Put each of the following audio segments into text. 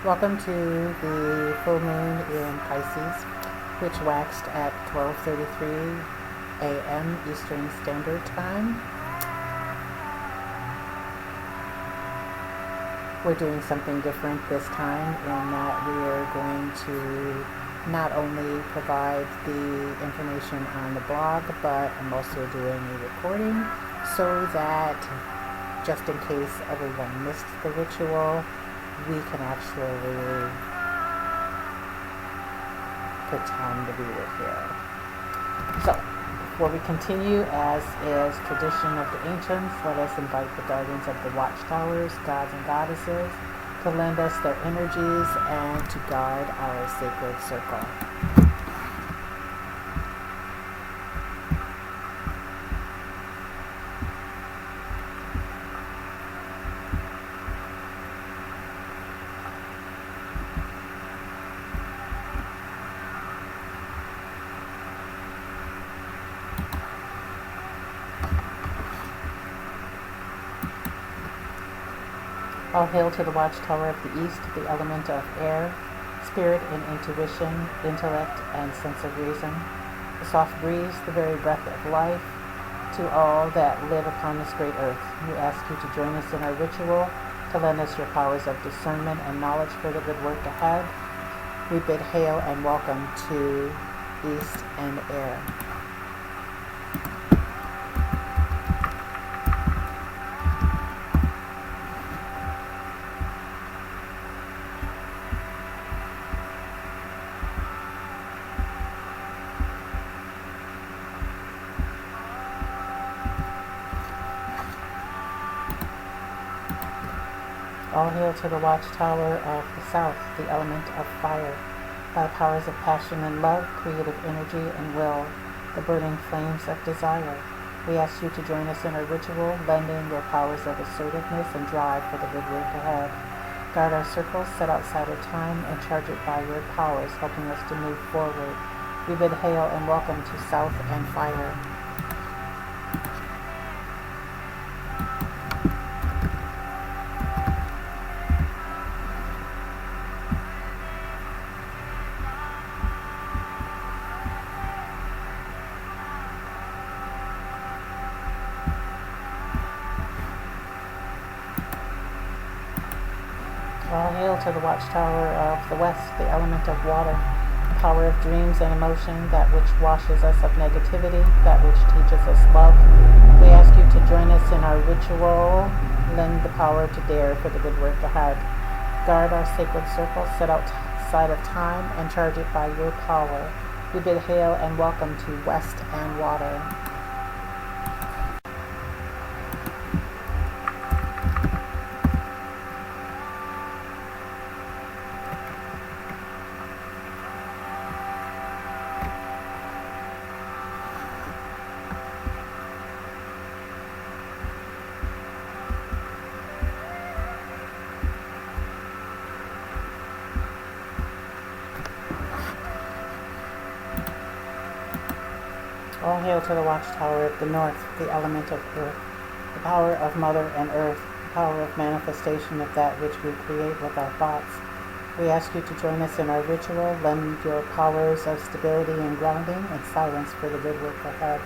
Welcome to the full moon in Pisces, which waxed at 12:33 a.m. Eastern Standard Time. We're doing something different this time in that we are going to not only provide the information on the blog, but I'm also doing a recording so that just in case everyone missed the ritual, we can actually pretend we were here. So, before we continue, as is tradition of the ancients, let us invite the guardians of the watchtowers, gods and goddesses, to lend us their energies and to guard our sacred circle. All hail to the watchtower of the east, the element of air, spirit and intuition, intellect and sense of reason, the soft breeze, the very breath of life, to all that live upon this great earth. We ask you to join us in our ritual, to lend us your powers of discernment and knowledge for the good work ahead. We bid hail and welcome to east and air. All hail to the watchtower of the south, the element of fire. By the powers of passion and love, creative energy and will, the burning flames of desire. We ask you to join us in our ritual, lending your powers of assertiveness and drive for the good work ahead. Guard our circles set outside of time and charge it by your powers, helping us to move forward. We bid hail and welcome to south and fire. All hail to the watchtower of the west, the element of water, the power of dreams and emotion, that which washes us of negativity, that which teaches us love. We ask you to join us in our ritual, lend the power to dare for the good work ahead. Guard our sacred circle set outside of time and charge it by your power. We bid hail and welcome to west and water. All hail to the watchtower of the north, the element of earth, the power of mother and earth, the power of manifestation of that which we create with our thoughts. We ask you to join us in our ritual, lend your powers of stability and grounding and silence for the good work ahead.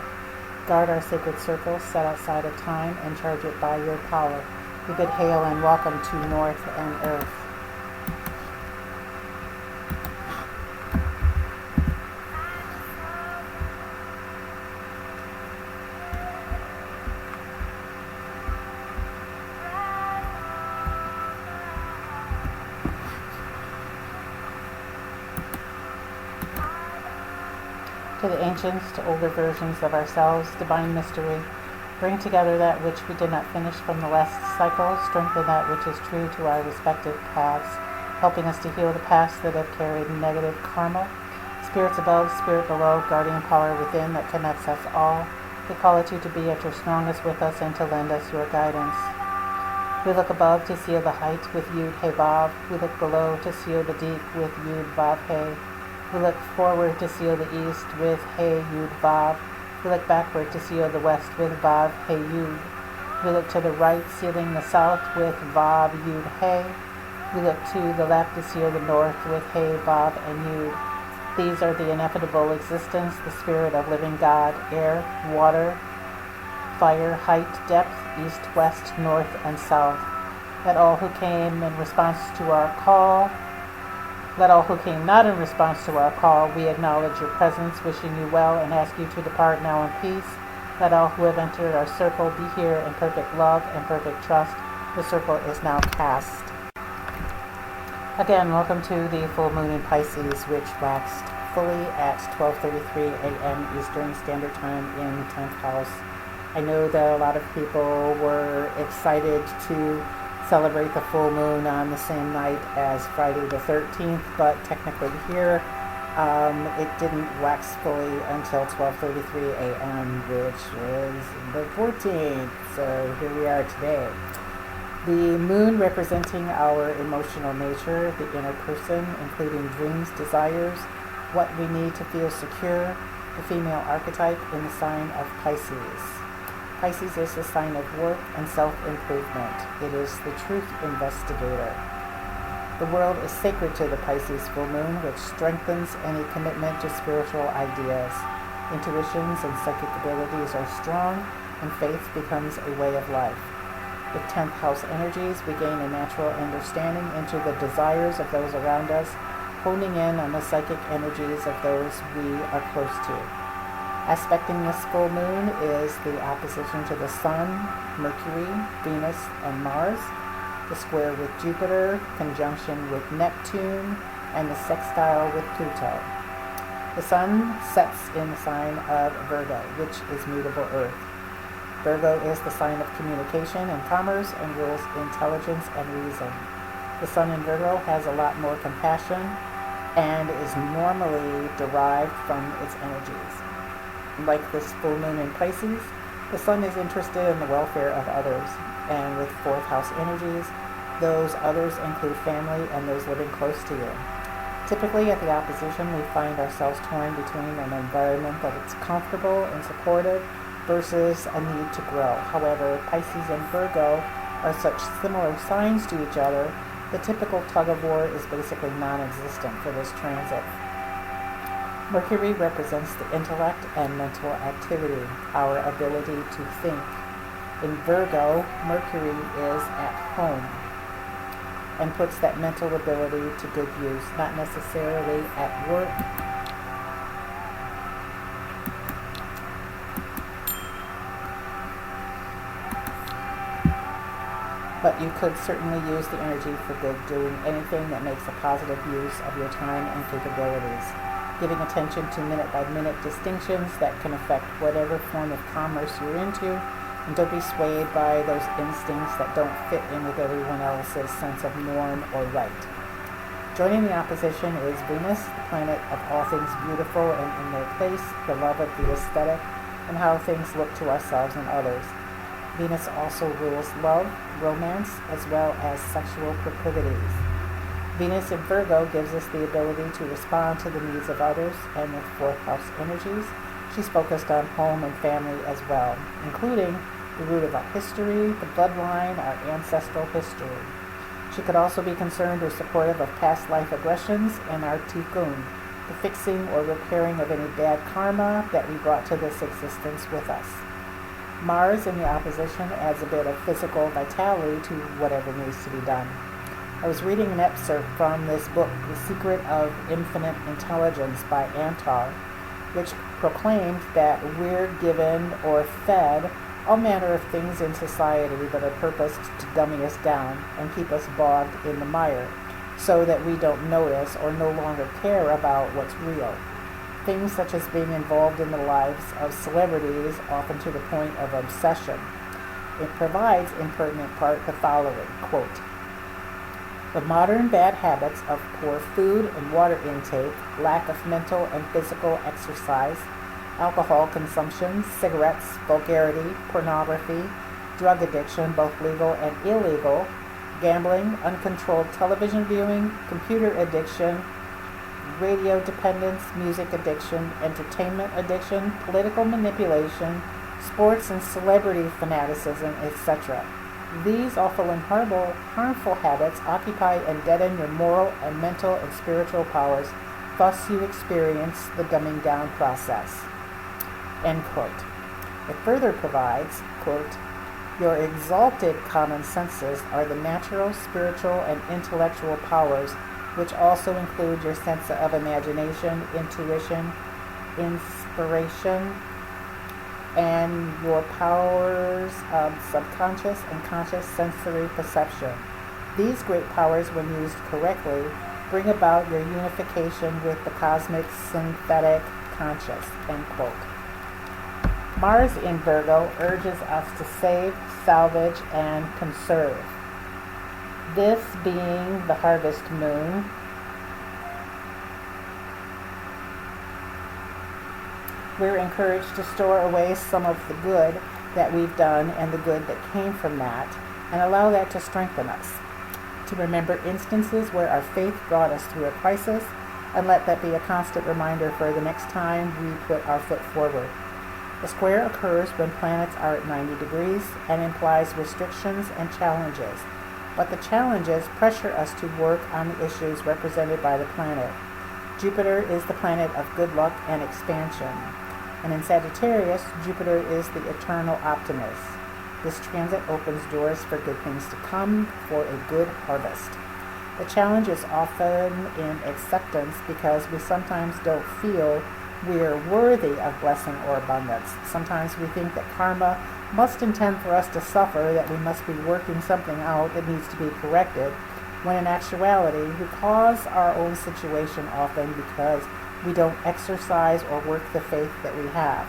Guard our sacred circle set outside of time and charge it by your power. We bid hail and welcome to north and earth. To the ancients, to older versions of ourselves, divine mystery, bring together that which we did not finish from the last cycle, strengthen that which is true to our respective paths, helping us to heal the past that have carried negative karma. Spirits above, spirit below, guardian power within that connects us all. We call it you to be at your strongest with us and to lend us your guidance. We look above to seal the height with Yud He Vav. We look below to seal the deep with Yud Vav He. We look forward to seal the east with He Yud Vav. We look backward to seal the west with Vav He Yud. We look to the right, sealing the south with Vav Yud He. We look to the left to see the north with He, Vav, and Yud. These are the ineffable existence, the spirit of living God, air, water, fire, height, depth, east, west, north, and south. Let all who came in response to our call, let all who came not in response to our call, we acknowledge your presence, wishing you well, and ask you to depart now in peace. Let all who have entered our circle be here in perfect love and perfect trust. The circle is now cast. Again, welcome to the full moon in Pisces, which waxed fully at 12:33 a.m. Eastern Standard Time in the 10th house. I know that a lot of people were excited to celebrate the full moon on the same night as Friday the 13th, but technically here it didn't wax fully until 12:33 a.m., which was the 14th. So here we are today. The moon representing our emotional nature, the inner person, including dreams, desires, what we need to feel secure, the female archetype in the sign of Pisces. Pisces is the sign of work and self-improvement. It is the truth investigator. The world is sacred to the Pisces full moon, which strengthens any commitment to spiritual ideas. Intuitions and psychic abilities are strong, and faith becomes a way of life. With 10th house energies, we gain a natural understanding into the desires of those around us, honing in on the psychic energies of those we are close to. Aspecting this full moon is the opposition to the Sun, Mercury, Venus, and Mars, the square with Jupiter, conjunction with Neptune, and the sextile with Pluto. The Sun sets in the sign of Virgo, which is mutable Earth. Virgo is the sign of communication and commerce and rules intelligence and reason. The Sun in Virgo has a lot more compassion and is normally derived from its energies. Like this full moon in Pisces, the Sun is interested in the welfare of others, and with 4th house energies, those others include family and those living close to you. Typically at the opposition, we find ourselves torn between an environment that is comfortable and supportive versus a need to grow. However, Pisces and Virgo are such similar signs to each other, the typical tug-of-war is basically non-existent for this transit. Mercury represents the intellect and mental activity, our ability to think. In Virgo, Mercury is at home and puts that mental ability to good use, not necessarily at work, but you could certainly use the energy for good, doing anything that makes a positive use of your time and capabilities, giving attention to minute-by-minute distinctions that can affect whatever form of commerce you're into, and don't be swayed by those instincts that don't fit in with everyone else's sense of norm or right. Joining the opposition is Venus, the planet of all things beautiful and in their place, the love of the aesthetic, and how things look to ourselves and others. Venus also rules love, romance, as well as sexual proclivities. Venus in Virgo gives us the ability to respond to the needs of others, and with 4th house energies, she's focused on home and family as well, including the root of our history, the bloodline, our ancestral history. She could also be concerned or supportive of past life aggressions and our tikkun, the fixing or repairing of any bad karma that we brought to this existence with us. Mars in the opposition adds a bit of physical vitality to whatever needs to be done. I was reading an excerpt from this book, The Secret of Infinite Intelligence by Antar, which proclaimed that we're given or fed all manner of things in society that are purposed to dummy us down and keep us bogged in the mire, so that we don't notice or no longer care about what's real. Things such as being involved in the lives of celebrities, often to the point of obsession. It provides, in pertinent part, the following, quote, "The modern bad habits of poor food and water intake, lack of mental and physical exercise, alcohol consumption, cigarettes, vulgarity, pornography, drug addiction, both legal and illegal, gambling, uncontrolled television viewing, computer addiction, radio dependence, music addiction, entertainment addiction, political manipulation, sports and celebrity fanaticism, etc. These awful and harmful habits occupy and deaden your moral and mental and spiritual powers. Thus you experience the dumbing down process. End quote. It further provides, quote, your exalted common senses are the natural, spiritual, and intellectual powers, which also include your sense of imagination, intuition, inspiration, and your powers of subconscious and conscious sensory perception. These great powers, when used correctly, bring about your unification with the cosmic synthetic conscious. End quote. Mars in Virgo urges us to save, salvage, and conserve. This being the harvest moon, we're encouraged to store away some of the good that we've done and the good that came from that, and allow that to strengthen us. To remember instances where our faith brought us through a crisis, and let that be a constant reminder for the next time we put our foot forward. The square occurs when planets are at 90 degrees and implies restrictions and challenges, but the challenges pressure us to work on the issues represented by the planet. Jupiter is the planet of good luck and expansion, and in Sagittarius, Jupiter is the eternal optimist. This transit opens doors for good things to come, for a good harvest. The challenge is often in acceptance because we sometimes don't feel we are worthy of blessing or abundance. Sometimes we think that karma must intend for us to suffer, that we must be working something out that needs to be corrected, when in actuality we cause our own situation often because we don't exercise or work the faith that we have.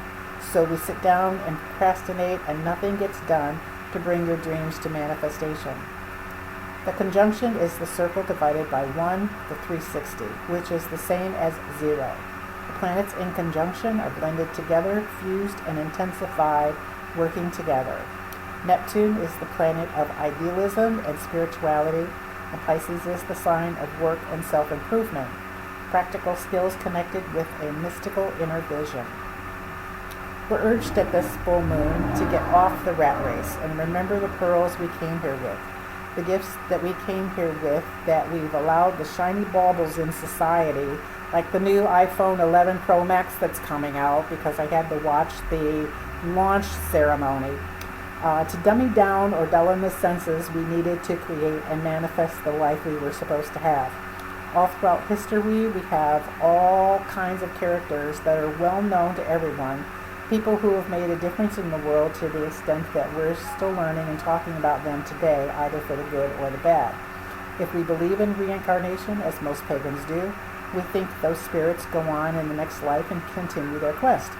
So we sit down and procrastinate and nothing gets done to bring your dreams to manifestation. The conjunction is the circle divided by 1, the 360, which is the same as 0. The planets in conjunction are blended together, fused and intensified, working together. Neptune is the planet of idealism and spirituality, and Pisces is the sign of work and self-improvement, practical skills connected with a mystical inner vision. We're urged at this full moon to get off the rat race and remember the pearls we came here with, the gifts that we came here with, that we've allowed the shiny baubles in society, like the new iPhone 11 Pro Max that's coming out, because I had to watch the launch ceremony. To dummy down or dull the senses we needed to create and manifest the life we were supposed to have. All throughout history, we have all kinds of characters that are well known to everyone, people who have made a difference in the world to the extent that we're still learning and talking about them today, either for the good or the bad. If we believe in reincarnation, as most pagans do, we think those spirits go on in the next life and continue their quest.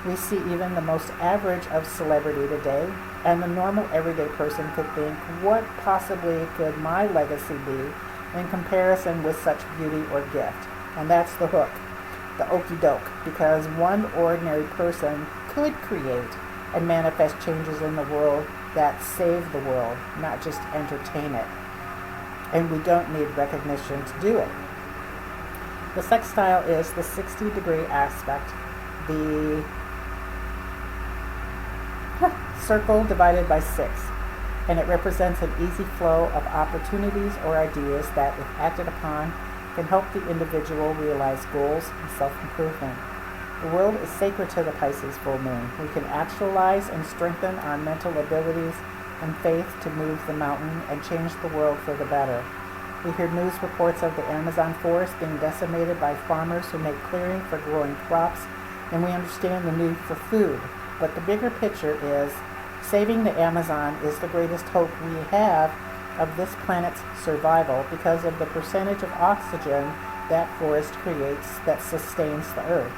We see even the most average of celebrity today, and the normal everyday person could think, what possibly could my legacy be in comparison with such beauty or gift? And that's the hook, the okey doke, because one ordinary person could create and manifest changes in the world that save the world, not just entertain it. And we don't need recognition to do it. The sextile is the 60-degree aspect, the circle divided by 6, and it represents an easy flow of opportunities or ideas that, if acted upon, can help the individual realize goals and self-improvement. The world is sacred to the Pisces full moon. We can actualize and strengthen our mental abilities and faith to move the mountain and change the world for the better. We hear news reports of the Amazon forest being decimated by farmers who make clearing for growing crops, and we understand the need for food. But the bigger picture is saving the Amazon is the greatest hope we have of this planet's survival because of the percentage of oxygen that forest creates that sustains the earth.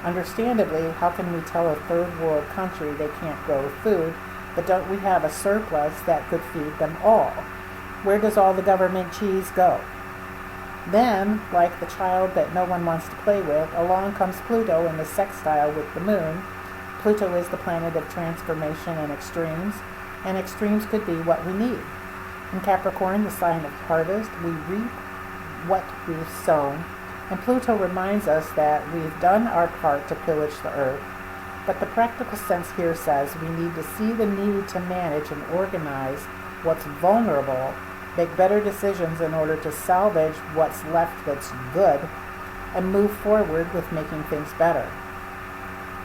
Understandably, how can we tell a third world country they can't grow food, but don't we have a surplus that could feed them all? Where does all the government cheese go? Then, like the child that no one wants to play with, along comes Pluto in the sextile with the moon. Pluto is the planet of transformation and extremes could be what we need. In Capricorn, the sign of harvest, we reap what we've sown, and Pluto reminds us that we've done our part to pillage the earth. But the practical sense here says we need to see the need to manage and organize what's vulnerable, make better decisions in order to salvage what's left that's good, and move forward with making things better.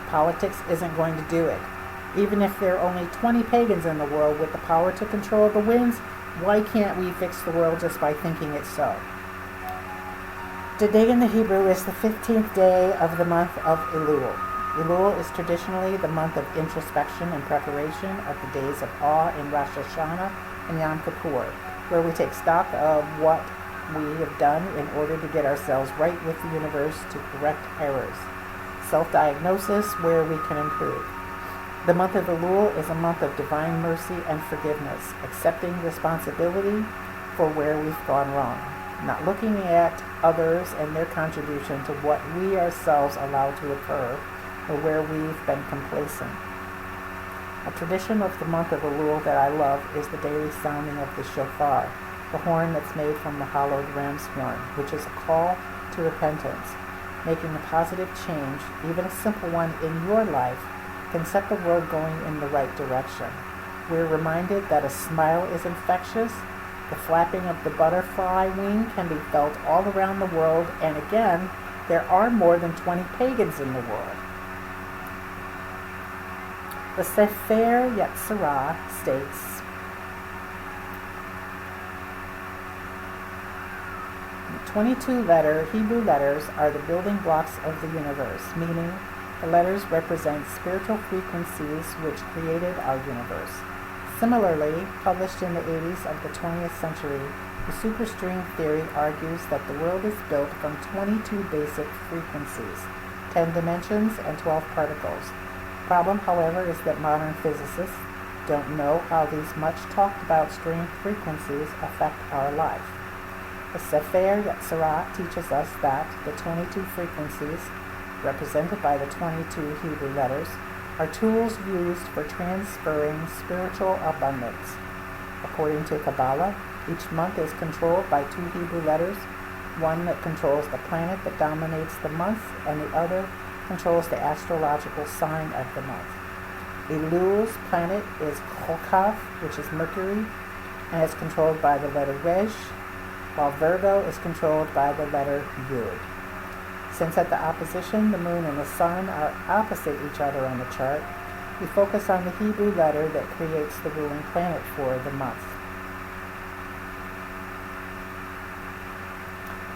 Politics isn't going to do it. Even if there are only 20 pagans in the world with the power to control the winds, why can't we fix the world just by thinking it so? Today in the Hebrew is the 15th day of the month of Elul. Elul is traditionally the month of introspection and preparation of the days of awe in Rosh Hashanah and Yom Kippur, where we take stock of what we have done in order to get ourselves right with the universe to correct errors. Self-diagnosis where we can improve. The month of Elul is a month of divine mercy and forgiveness, accepting responsibility for where we've gone wrong, not looking at others and their contribution to what we ourselves allow to occur or where we've been complacent. A tradition of the month of Elul that I love is the daily sounding of the shofar, the horn that's made from the hollowed ram's horn, which is a call to repentance. Making a positive change, even a simple one in your life, can set the world going in the right direction. We're reminded that a smile is infectious. The flapping of the butterfly wing can be felt all around the world, and again, there are more than 20 pagans in the world. The Sefer Yetzirah states, 22 Hebrew letters are the building blocks of the universe, meaning the letters represent spiritual frequencies which created our universe. Similarly, published in the 80s of the 20th century, the superstring theory argues that the world is built from 22 basic frequencies, 10 dimensions, and 12 particles. The problem, however, is that modern physicists don't know how these much talked about string frequencies affect our life. The Sefer Yetzirah teaches us that the 22 frequencies, represented by the 22 Hebrew letters, are tools used for transferring spiritual abundance. According to Kabbalah, each month is controlled by 2 Hebrew letters, one that controls the planet that dominates the month, and the other controls the astrological sign of the month. Elul's planet is Chokav, which is Mercury, and is controlled by the letter Resh, while Virgo is controlled by the letter Yud. Since at the opposition, the moon and the sun are opposite each other on the chart, we focus on the Hebrew letter that creates the ruling planet for the month.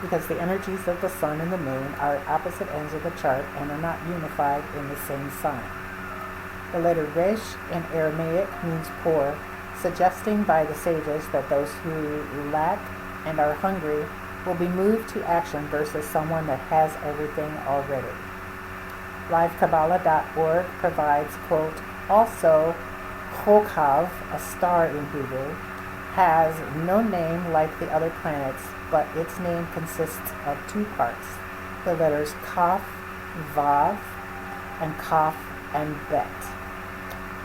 Because the energies of the sun and the moon are at opposite ends of the chart and are not unified in the same sign. The letter Resh in Aramaic means poor, suggesting by the sages that those who lack and are hungry will be moved to action versus someone that has everything already. LiveKabbalah.org provides, quote, also, Chokav, a star in Hebrew, has no name like the other planets, but its name consists of 2 parts, the letters Kaf, Vav, and Kaf and Bet.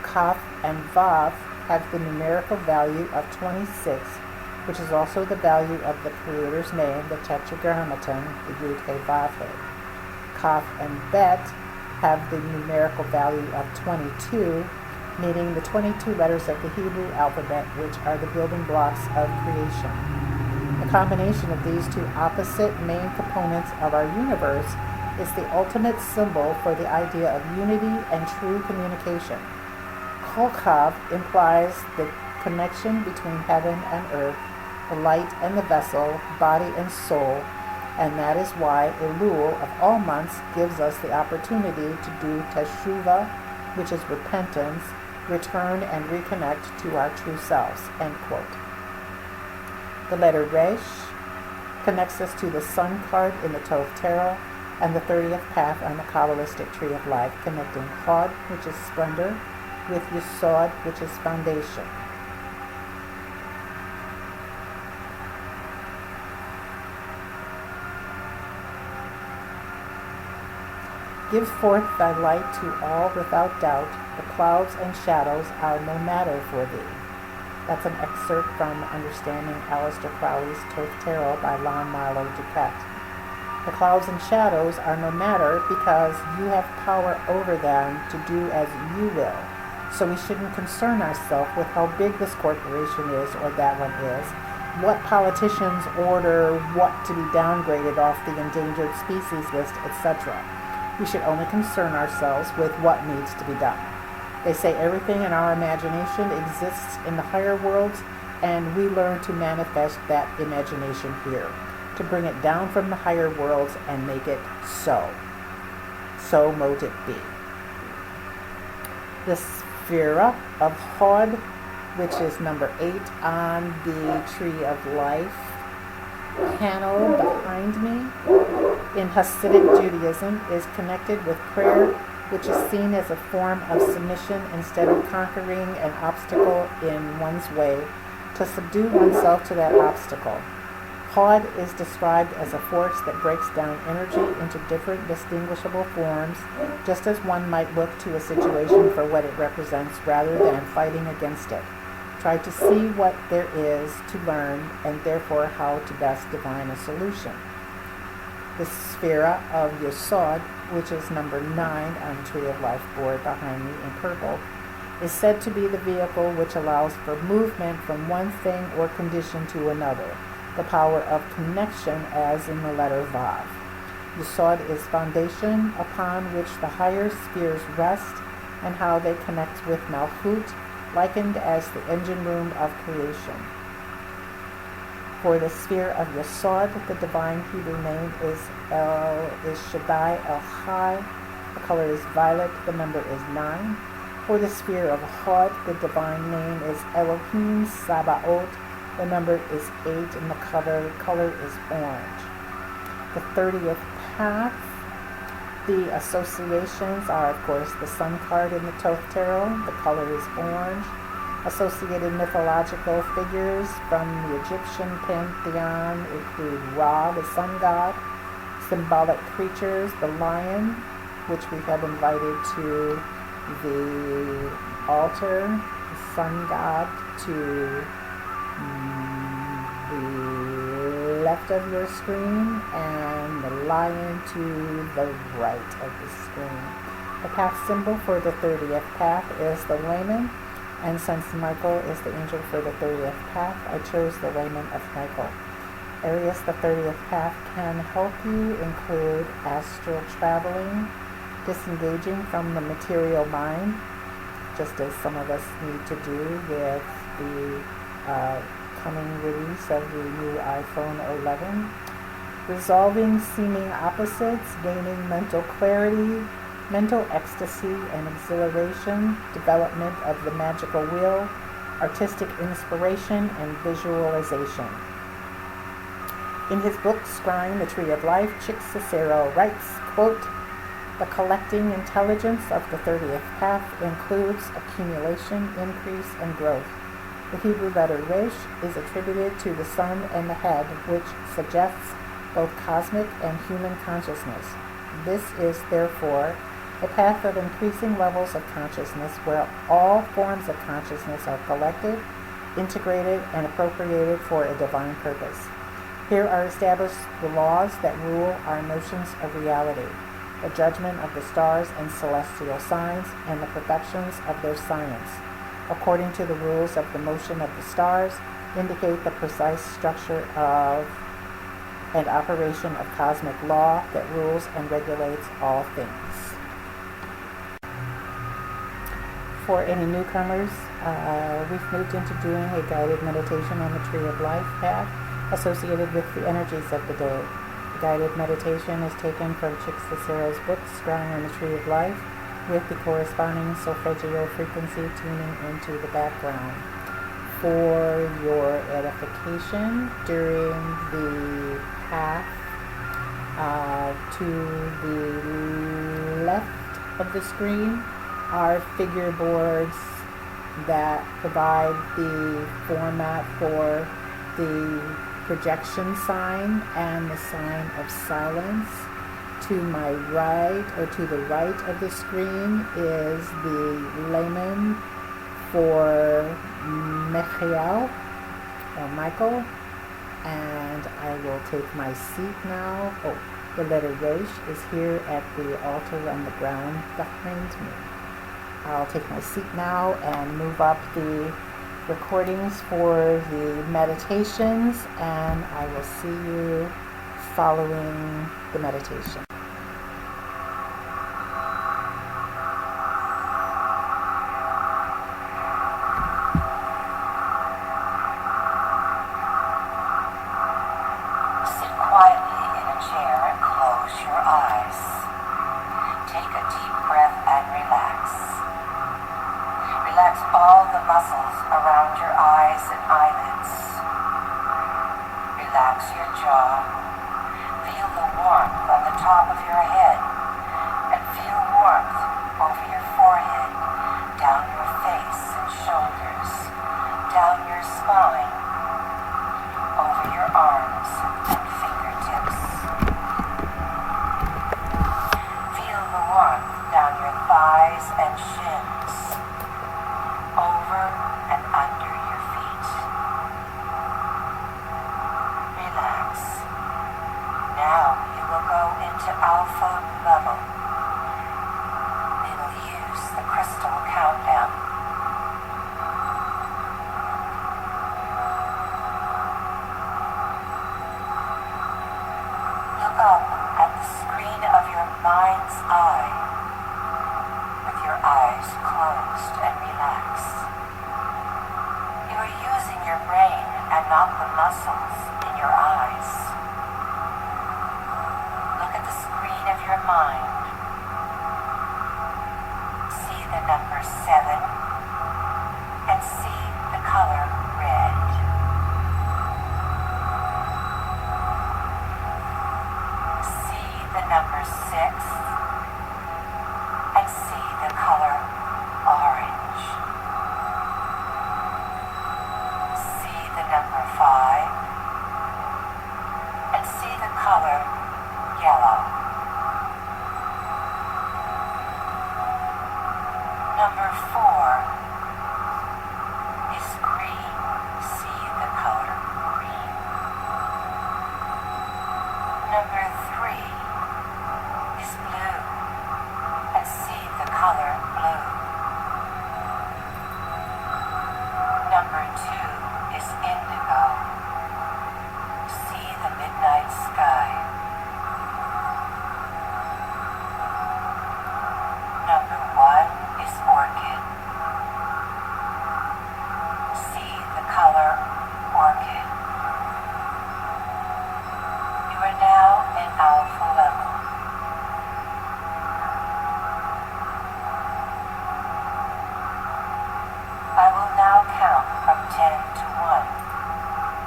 Kaf and Vav have the numerical value of 26, which is also the value of the Creator's name, the Tetragrammaton, the Yud-He-Vav-He. Kaf and Bet have the numerical value of 22, meaning the 22 letters of the Hebrew alphabet, which are the building blocks of creation. The combination of these 2 opposite main components of our universe is the ultimate symbol for the idea of unity and true communication. Chokav implies the connection between heaven and earth, the light and the vessel, body and soul, and that is why Elul of all months gives us the opportunity to do teshuvah, which is repentance, return and reconnect to our true selves, end quote. The letter Resh connects us to the sun card in the Tov Tarot and the 30th path on the Kabbalistic tree of life, connecting Hod, which is splendor, with Yesod, which is foundation. Give forth thy light to all without doubt. The clouds and shadows are no matter for thee. That's an excerpt from Understanding Aleister Crowley's Tov Tarot by Lon Marlowe Duquette. The clouds and shadows are no matter because you have power over them to do as you will. So we shouldn't concern ourselves with how big this corporation is or that one is, what politicians order what to be downgraded off the endangered species list, etc. We should only concern ourselves with what needs to be done. They say everything in our imagination exists in the higher worlds, and we learn to manifest that imagination here, to bring it down from the higher worlds and make it so. So mote it be. The Sphera of Hod, which is number 8 on the Tree of Life panel behind me, in Hasidic Judaism is connected with prayer, which is seen as a form of submission instead of conquering an obstacle in one's way, to subdue oneself to that obstacle. Hod is described as a force that breaks down energy into different distinguishable forms, just as one might look to a situation for what it represents rather than fighting against it. Try to see what there is to learn and therefore how to best divine a solution. The Sphera of Yesod, which is number 9 on the Tree of Life board behind me in purple, is said to be the vehicle which allows for movement from one thing or condition to another, the power of connection as in the letter Vav. Yesod is foundation upon which the higher spheres rest and how they connect with Malchut, likened as the engine room of creation. For the sphere of Yesod, the divine Hebrew name is Shaddai El Chai. The color is violet. The number is 9. For the sphere of Hod, the divine name is Elohim Sabaoth. The number is 8, and the color is orange. The 30th path, the associations are, of course, the Sun card in the Thoth Tarot. The color is orange. Associated mythological figures from the Egyptian pantheon include Ra, the sun god, symbolic creatures, the lion, which we have invited to the altar, the sun god to the left of your screen, and the lion to the right of the screen. The path symbol for the 30th path is the layman. And since Michael is the angel for the 30th path, I chose the layman of Michael. Areas the 30th path can help you include astral traveling, disengaging from the material mind, just as some of us need to do with the coming release of the new iPhone 11, resolving seeming opposites, gaining mental clarity, mental ecstasy and exhilaration, development of the magical will, artistic inspiration, and visualization. In his book, Scrying the Tree of Life, Chick Cicero writes, quote, "The collecting intelligence of the 30th path includes accumulation, increase, and growth. The Hebrew letter Resh is attributed to the sun and the head, which suggests both cosmic and human consciousness. This is, therefore, a path of increasing levels of consciousness where all forms of consciousness are collected, integrated, and appropriated for a divine purpose. Here are established the laws that rule our notions of reality, the judgment of the stars and celestial signs, and the perfections of their science, according to the rules of the motion of the stars, indicate the precise structure of and operation of cosmic law that rules and regulates all things." For any newcomers, we've moved into doing a guided meditation on the Tree of Life path associated with the energies of the day. The guided meditation is taken from Chick Cicero's book, Scrying on the Tree of Life, with the corresponding solfeggio frequency tuning into the background. For your edification, during the path to the left of the screen are figure boards that provide the format for the projection sign and the sign of silence. To my right, or to the right of the screen, is the layman for Michael, or Michael, and I will take my seat now. Oh, the letter Resh is here at the altar on the ground behind me. I'll take my seat now and move up the recordings for the meditations, and I will see you following the meditation. Sit quietly in a chair and close your eyes. Take a deep breath and relax. Relax all the muscles around your eyes and eyelids. Relax your jaw. Feel the warmth on the top of your head and feel warmth over your forehead, down your face and shoulders, down your spine, over your arms and fingertips. Feel the warmth down your thighs and shins, over and under your feet. Relax. Now you will go into alpha level. We will use the crystal countdown. Look up at the screen of your mind's eye with your eyes closed and relaxed. You are using your brain and not the muscles in your eyes. Look at the screen of your mind. See the number 7 and see the color red. See the number 6 and see the color orange. See the number 5 and see the color yellow. Number 4 is green. See the color green. Number 3 is blue, and see the color blue. Number 2 is indigo. See the midnight sky. Number 1 is orchid. See the color orchid. You are now in alpha level. I will now count from 10 to 1,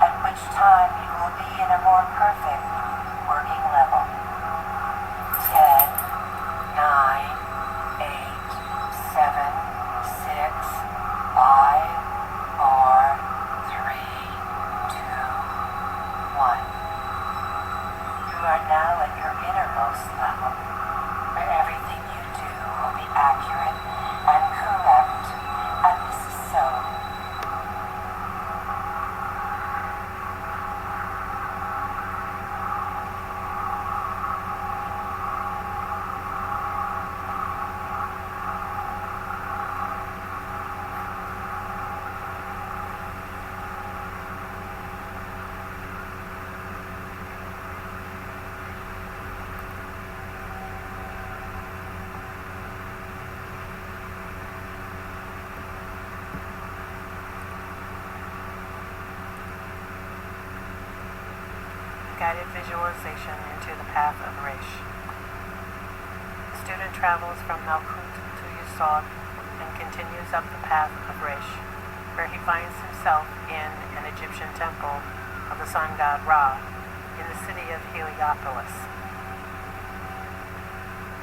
at which time you will be in a more perfect working level. 10, 9, 8, 7, 6, 5, 4, 3, 2, 1. You are now at your innermost level, where everything you do will be accurate and correct, and this is so. Guided visualization into the path of Rish. The student travels from Malkut to Yesod and continues up the path of Rish, where he finds himself in an Egyptian temple of the sun god Ra in the city of Heliopolis.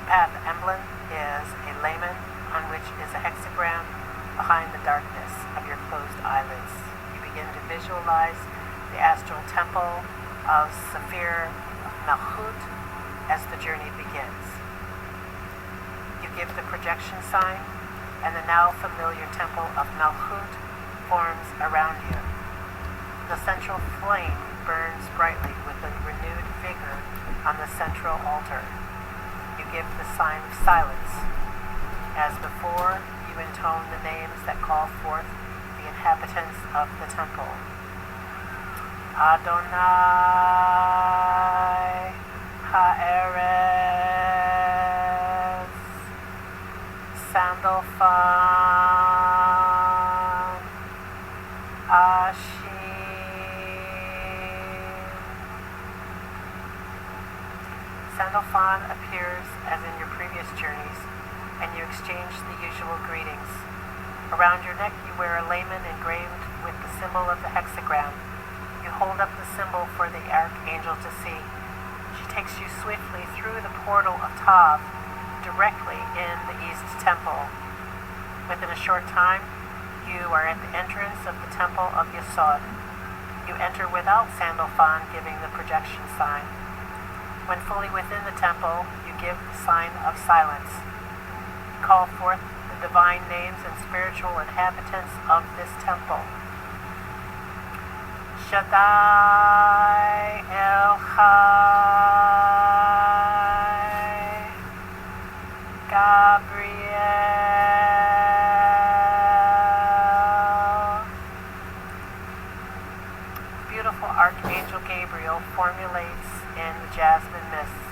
The path emblem is a layman on which is a hexagram behind the darkness of your closed eyelids. You begin to visualize the astral temple of Sephir Malchut as the journey begins. You give the projection sign, and the now familiar temple of Malchut forms around you. The central flame burns brightly with a renewed vigor on the central altar. You give the sign of silence. As before, you intone the names that call forth the inhabitants of the temple. Adonai Ha'eretz Sandalphon Ashim. Sandalphon appears as in your previous journeys, and you exchange the usual greetings. Around your neck you wear a lament engraved with the symbol of the hexagram. You hold up the symbol for the archangel to see. She takes you swiftly through the portal of Tav, directly in the East Temple. Within a short time, you are at the entrance of the Temple of Yesod. You enter without Sandalphon giving the projection sign. When fully within the temple, you give the sign of silence. You call forth the divine names and spiritual inhabitants of this temple. Shaddai El Chai, Gabriel. Beautiful Archangel Gabriel formulates in the jasmine mists.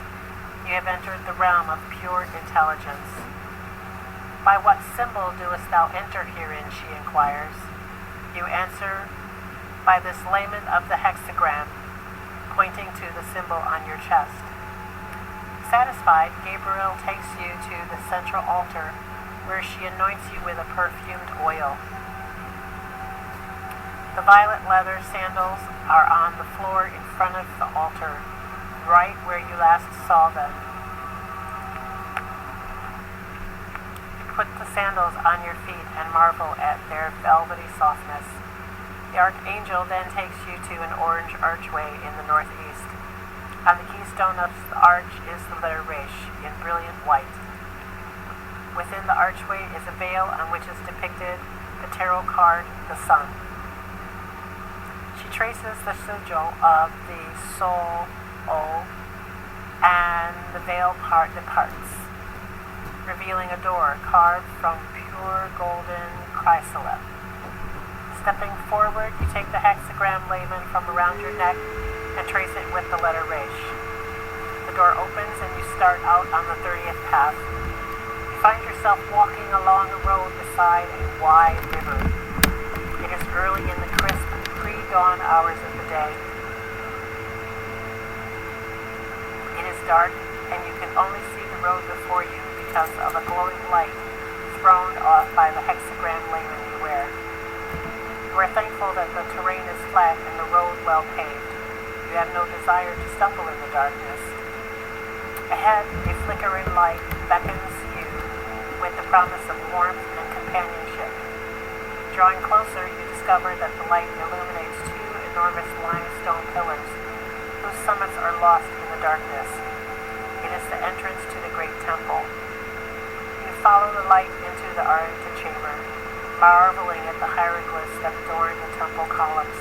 You have entered the realm of pure intelligence. By what symbol doest thou enter herein, she inquires. You answer, by this lament of the hexagram, pointing to the symbol on your chest. Satisfied, Gabriel takes you to the central altar, where she anoints you with a perfumed oil. The violet leather sandals are on the floor in front of the altar, right where you last saw them. You put the sandals on your feet and marvel at their velvety softness. The archangel then takes you to an orange archway in the northeast. On the keystone of the arch is the letter Resh in brilliant white. Within the archway is a veil on which is depicted the tarot card, the sun. She traces the sigil of the soul, O, and the veil departs, revealing a door carved from pure golden chrysolite. Stepping forward, you take the hexagram lament from around your neck and trace it with the letter Resh. The door opens and you start out on the 30th path. You find yourself walking along a road beside a wide river. It is early in the crisp, pre-dawn hours of the day. It is dark and you can only see the road before you because of a glowing light thrown off by the hexagram lament you wear. You are thankful that the terrain is flat and the road well paved. You have no desire to stumble in the darkness. Ahead, a flickering light beckons you with the promise of warmth and companionship. Drawing closer, you discover that the light illuminates two enormous limestone pillars, whose summits are lost in the darkness. It is the entrance to the great temple. You follow the light into the antechamber, marveling at the hieroglyphs that adorn the temple columns.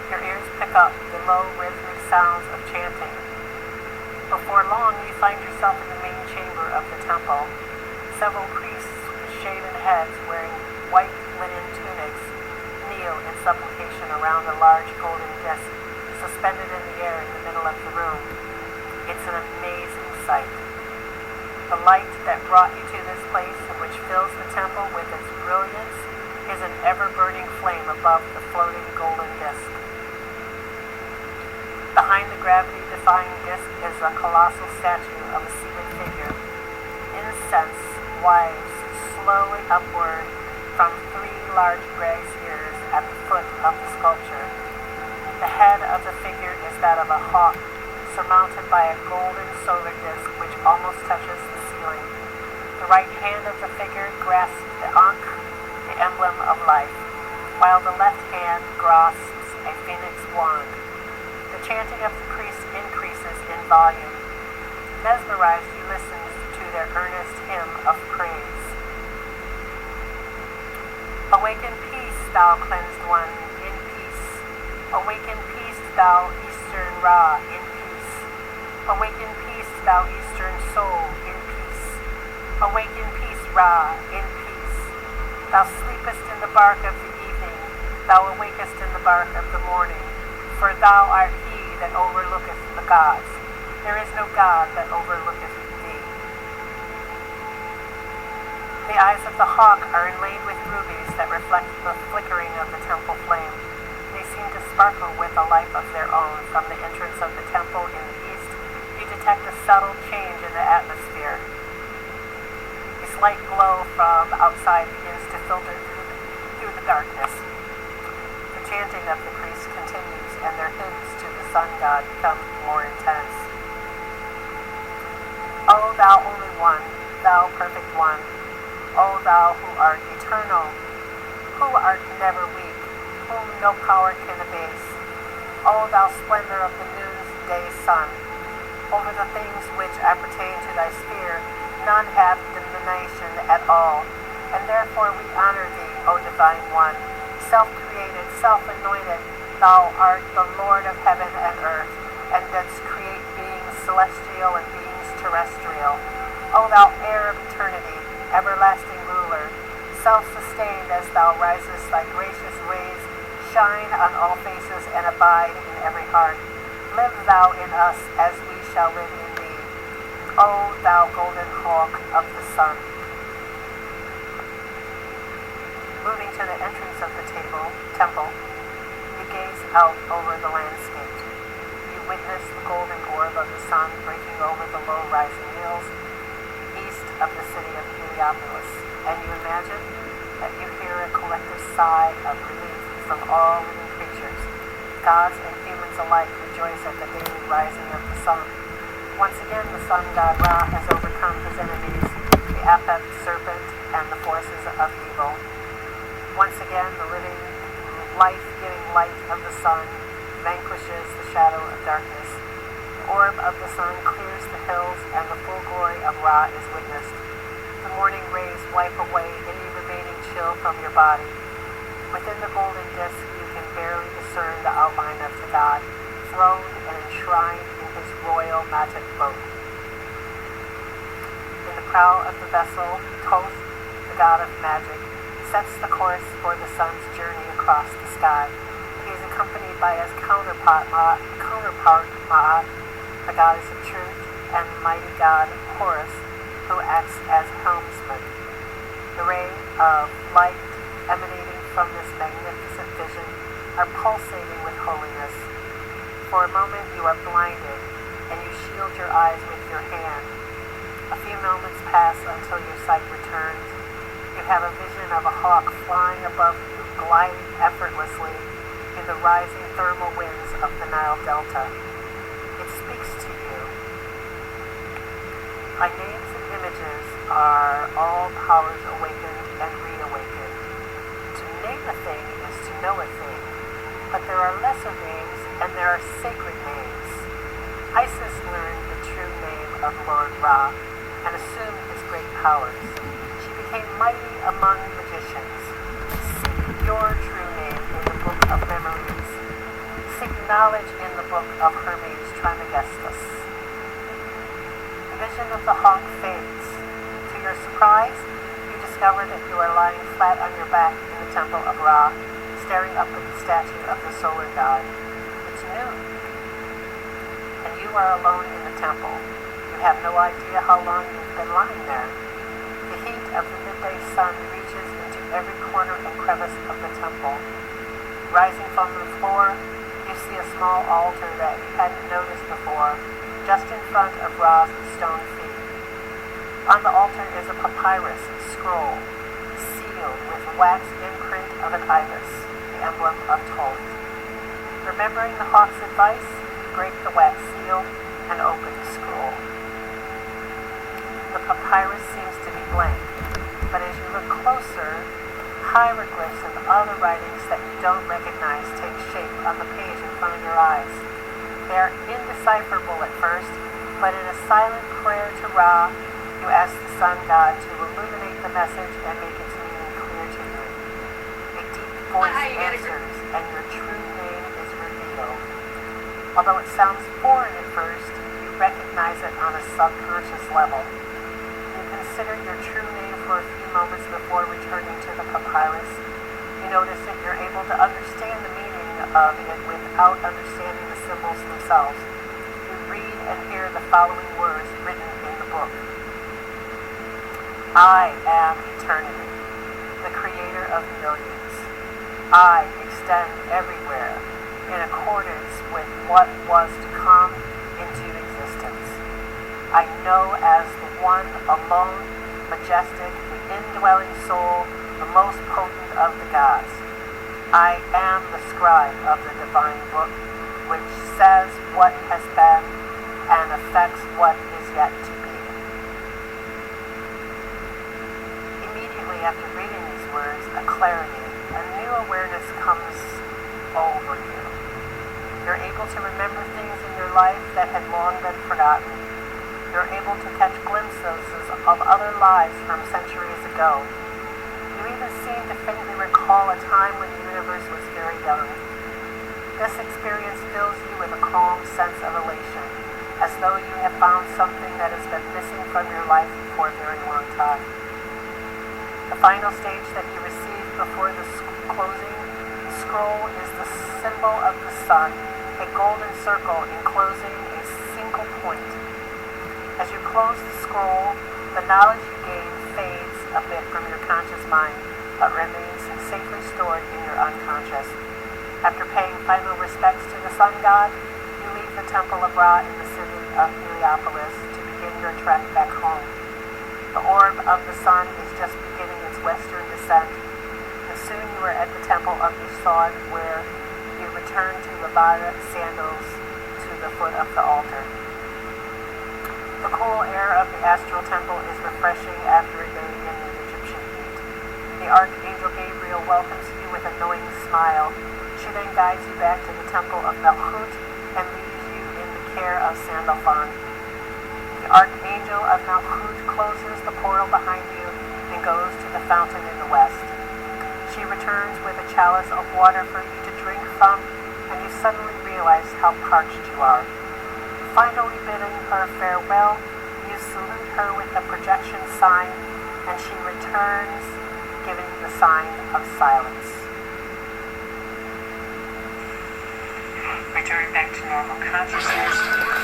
Your ears pick up the low rhythmic sounds of chanting. Before long, you find yourself in the main chamber of the temple. Several priests with shaven heads wearing white linen tunics kneel in supplication around a large golden disc suspended in the air in the middle of the room. It's an amazing sight. The light that brought you to this place and which fills the temple with its brilliance is an ever-burning flame above the floating golden disc. Behind the gravity-defying disc is a colossal statue of a seated figure. Incense wives slowly upward from three large braziers at the foot of the sculpture. The head of the figure is that of a hawk, surmounted by a golden solar disk which almost touches the ceiling. The right hand of the figure grasps the Ankh, the emblem of life, while the left hand grasps a phoenix wand. The chanting of the priests increases in volume. Mesmerized, you listen to their earnest hymn of praise. Awaken peace, thou cleansed one, in peace. Awaken peace, thou eastern Ra, in peace. Awaken peace, thou eastern soul, in peace. Awaken peace, Ra, in peace. Thou sleepest in the bark of the evening, thou awakest in the bark of the morning, for thou art he that overlooketh the gods. There is no god that overlooketh thee. The eyes of the hawk are inlaid with rubies that reflect the flickering of the temple flame. They seem to sparkle with a life of their own. From the entrance of the temple in the east, you detect a subtle change in the atmosphere. A slight glow from outside begins to filter through the darkness. The chanting of the priests continues, and their hymns to the sun god become more intense. O thou only one, thou perfect one, O thou who art eternal, who art never weak, whom no power can abase, O thou splendor of the noonday sun, over the things which appertain to thy sphere, none have domination at all, and therefore we honor thee, O divine one, self-created, self-anointed. Thou art the Lord of heaven and earth, and didst create beings celestial and beings terrestrial. O thou heir of eternity, everlasting ruler, self-sustained as thou risest, thy gracious rays shine on all faces and abide in every heart. Live thou in us as we shall live in thee, O thou golden hawk of the sun. Moving to the entrance of the temple, you gaze out over the landscape. You witness the golden orb of the sun breaking over the low-rising hills east of the city of Heliopolis, and you imagine that you hear a collective sigh of relief from all living creatures. Gods and humans alike rejoice at the daily rising of the sun. Once again, the sun god Ra has overcome his enemies, the apex serpent and the forces of evil. Once again, the living, life-giving light of the sun vanquishes the shadow of darkness. The orb of the sun clears the hills, and the full glory of Ra is witnessed. The morning rays wipe away any remaining chill from your body. Within the golden disk, you can barely discern the outline of the god, throned and enshrined in his royal magic boat. In the prow of the vessel, Thoth, the god of magic, sets the course for the sun's journey across the sky. He is accompanied by his counterpart Ma'at, the goddess of truth, and mighty god Horus, who acts as helmsman. The ray of light emanating from this magnificent vision are pulsating with holiness. For a moment you are blinded, and you shield your eyes with your hand. A few moments pass until your sight returns. You have a vision of a hawk flying above you, gliding effortlessly in the rising thermal winds of the Nile Delta. It speaks to you. My names and images are all powers awakened and reawakened. To name a thing is to know a thing, but there are lesser names and there are sacred names. Isis learned the true name of Lord Ra and assumed his great powers. She became mighty among magicians. Seek your true name in the book of memories. Seek knowledge in the book of Hermes Trismegistus. The vision of the hawk fades. To your surprise, you discover that you are lying flat on your back in the temple of Ra, staring up at the statue of the solar god. It's noon, and you are alone in the temple. You have no idea how long you've been lying there. The heat of the midday sun reaches into every corner and crevice of the temple. Rising from the floor, you see a small altar that you hadn't noticed before, just in front of Ra's stone feet. On the altar is a papyrus scroll, sealed with wax imprint of an ibis, the emblem of Thoth. Remembering the hawk's advice, you break the wax seal and open the scroll. The papyrus seems to be blank, but as you look closer, hieroglyphs and other writings that you don't recognize take shape on the page in front of your eyes. They are indecipherable at first, but in a silent prayer to Ra, you ask the sun god to illuminate the message and make its meaning clear to you. A deep voice answers, and your true name is revealed. Although it sounds foreign at first, you recognize it on a subconscious level. You can consider your true name for a few moments before returning to the papyrus. You notice that you're able to understand the meaning of it without understanding the symbols themselves. You read and hear the following words written in the book. I am eternity, the creator of millions. I extend everywhere in accordance with what was to come into existence. I know as the one alone, majestic, the indwelling soul, the most potent of the gods. I am the scribe of the divine book, which says what has been and affects what is yet to be. Immediately after reading these words, a clarity, a new awareness comes over you. You're able to remember things in your life that had long been forgotten. You're able to catch glimpses of other lives from centuries ago. You even seem to faintly recall a time when the universe was very young. This experience fills you with a calm sense of elation, as though you have found something that has been missing from your life for a very long time. The final stage that you receive before the closing scroll is the symbol of the sun, a golden circle enclosing a single point. As you close the scroll, the knowledge you gain fades a bit from your conscious mind, but remains safely stored in your unconscious. After paying final respects to the sun god, you leave the temple of Ra in the city of Heliopolis to begin your trek back home. The orb of the sun is just beginning its western descent, and soon you are at the temple of Yesod, where you return to Levada sandals to the foot of the altar. The cool air of the astral temple is refreshing after a day in the Egyptian heat. The Archangel Gabriel welcomes you with a knowing smile. She then guides you back to the temple of Malchut and leaves you in the care of Sandalphon. The Archangel of Malchut closes the portal behind you and goes to the fountain in the west. She returns with a chalice of water for you to drink from, and you suddenly realize how parched you are. Finally bidding her farewell, you salute her with a projection sign, and she returns, giving the sign of silence. Return back to normal consciousness,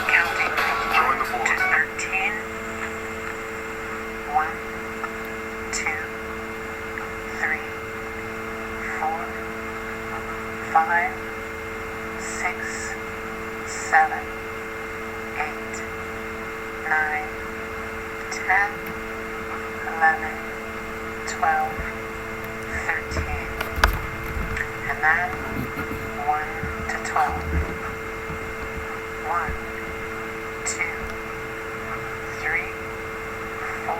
counting from 1 to 13. 1, 2, 3, 4, 5, 6, 7, 8, 9, 10, 11, 12, 13, and then 1 to 12. 1, 2, 3, 4,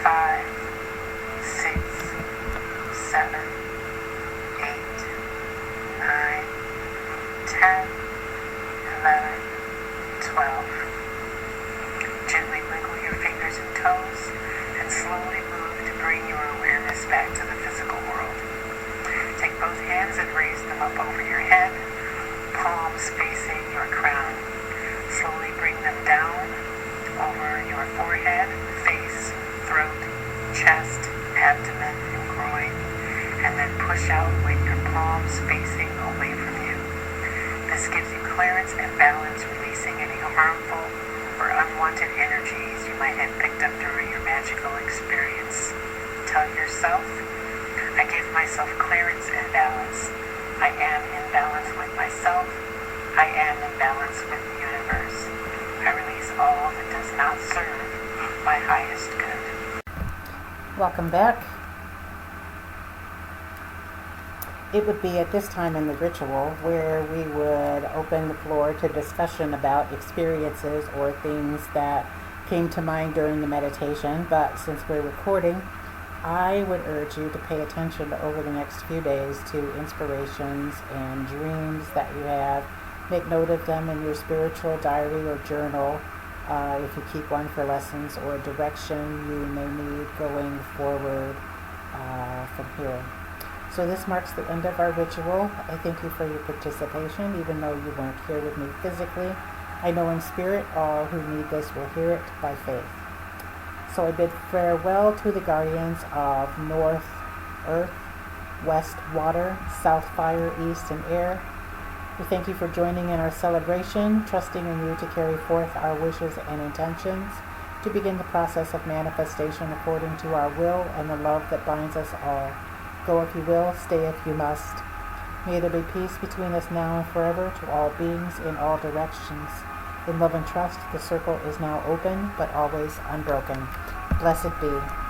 5, 6, 7, 8, 9, 10, 11, 12. Gently wiggle your fingers and toes and slowly move to bring your awareness back to the physical world. Take both hands and raise them up over your head, palms facing your crown. Slowly bring them down over your forehead, face, throat, chest, abdomen, and groin, and then push out with your palms facing away from you. This gives you clearance and balance, releasing any harmful or unwanted energies you might have picked up during your magical experience. Tell yourself, I give myself clearance and balance. I am in balance with myself. I am in balance with the universe. I release all that does not serve my highest good. Welcome back. It would be at this time in the ritual where we would open the floor to discussion about experiences or things that came to mind during the meditation, but since we're recording, I would urge you to pay attention over the next few days to inspirations and dreams that you have. Make note of them in your spiritual diary or journal if you keep one for lessons or direction you may need going forward from here. So this marks the end of our ritual. I thank you for your participation, even though you weren't here with me physically. I know in spirit all who need this will hear it by faith. So I bid farewell to the guardians of North Earth, West Water, South Fire, East and Air. We thank you for joining in our celebration, trusting in you to carry forth our wishes and intentions, to begin the process of manifestation according to our will and the love that binds us all. Go if you will, stay if you must. May there be peace between us now and forever to all beings in all directions. In love and trust, the circle is now open, but always unbroken. Blessed be.